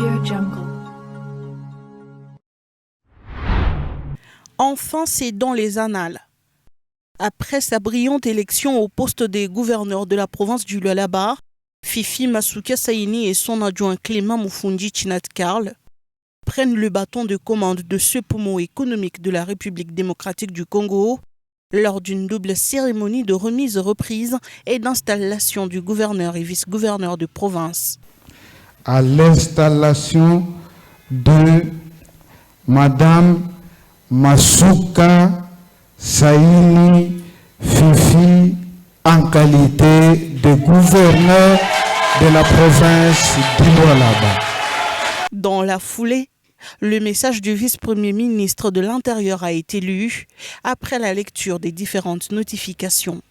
Audio Jungle. Enfin, c'est dans les annales. Après sa brillante élection au poste des gouverneurs de la province du Lualaba, Fifi Masuka Saini et son adjoint Clément Mufundi Chinat-Karl prennent le bâton de commande de ce poumon économique de la République démocratique du Congo lors d'une double cérémonie de remise-reprise et d'installation du gouverneur et vice-gouverneur de province. À l'installation de Madame Masuka Saini Fifi en qualité de gouverneur de la province du Lualaba. Dans la foulée, le message du vice-premier ministre de l'Intérieur a été lu après la lecture des différentes notifications.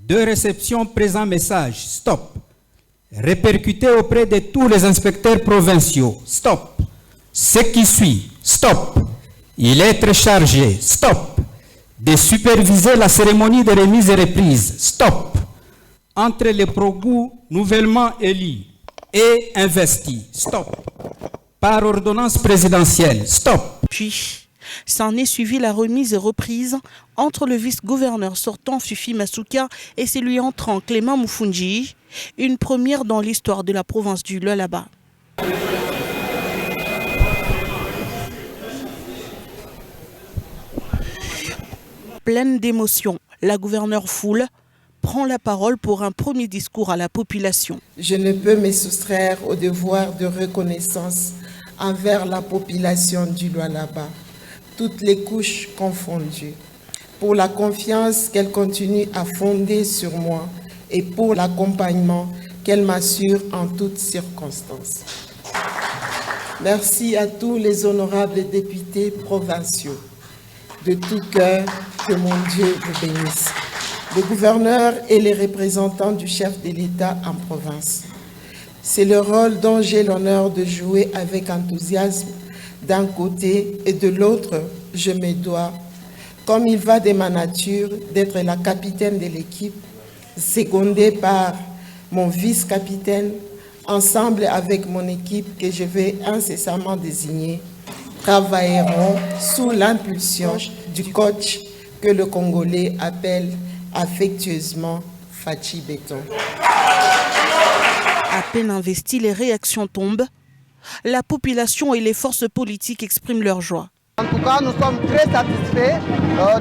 De réception présent message, stop. Répercuté auprès de tous les inspecteurs provinciaux, stop. Ce qui suit, stop. Il est très chargé, stop. De superviser la cérémonie de remise et reprise, stop. Entre les progoux nouvellement élus et investis, stop. Par ordonnance présidentielle, stop. Puis, s'en est suivi la remise et reprise entre le vice-gouverneur sortant Fifi Masuka et celui entrant Clément Mufundi, une première dans l'histoire de la province du Lualaba. Pleine d'émotion, la gouverneure Foule prend la parole pour un premier discours à la population. Je ne peux me soustraire au devoir de reconnaissance envers la population du Lualaba, toutes les couches confondues, pour la confiance qu'elle continue à fonder sur moi et pour l'accompagnement qu'elle m'assure en toutes circonstances. Merci à tous les honorables députés provinciaux. De tout cœur, que mon Dieu vous bénisse. Les gouverneurs et les représentants du chef de l'État en province. C'est le rôle dont j'ai l'honneur de jouer avec enthousiasme d'un côté et de l'autre, je me dois, comme il va de ma nature, d'être la capitaine de l'équipe, secondée par mon vice-capitaine, ensemble avec mon équipe que je vais incessamment désigner, travailleront sous l'impulsion du coach que le Congolais appelle affectueusement Fachi Béton. À peine investis, les réactions tombent. La population et les forces politiques expriment leur joie. En tout cas, nous sommes très satisfaits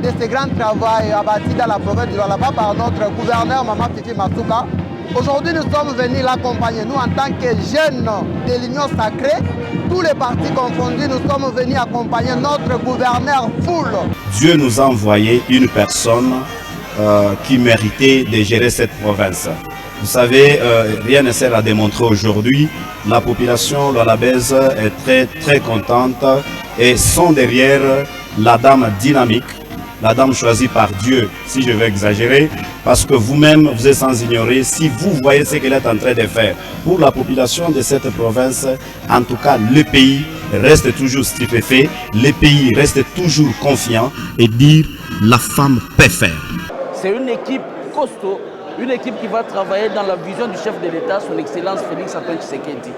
de ce grand travail abattu dans la province du Lualaba par notre gouverneur Maman Fifi Masuka. Aujourd'hui, nous sommes venus l'accompagner. Nous, en tant que jeunes de l'Union sacrée, tous les partis confondus, nous sommes venus accompagner notre gouverneur Foule. Dieu nous a envoyé une personne qui méritait de gérer cette province. Vous savez, rien ne sert à démontrer aujourd'hui. La population lualabaise est très contente et sont derrière la dame dynamique, la dame choisie par Dieu, si je veux exagérer, parce que vous-même, vous êtes sans ignorer, si vous voyez ce qu'elle est en train de faire pour la population de cette province, en tout cas, le pays reste toujours stupéfait, le pays reste toujours confiant et dire la femme peut faire. C'est une équipe costaud, une équipe qui va travailler dans la vision du chef de l'État, son Excellence Félix Antoine Tshisekedi.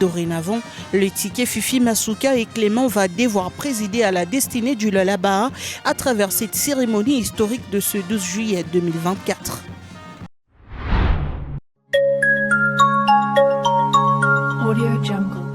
Dorénavant, le ticket Fifi Masuka et Clément va devoir présider à la destinée du Lualaba à travers cette cérémonie historique de ce 12 juillet 2024. Audio Jungle.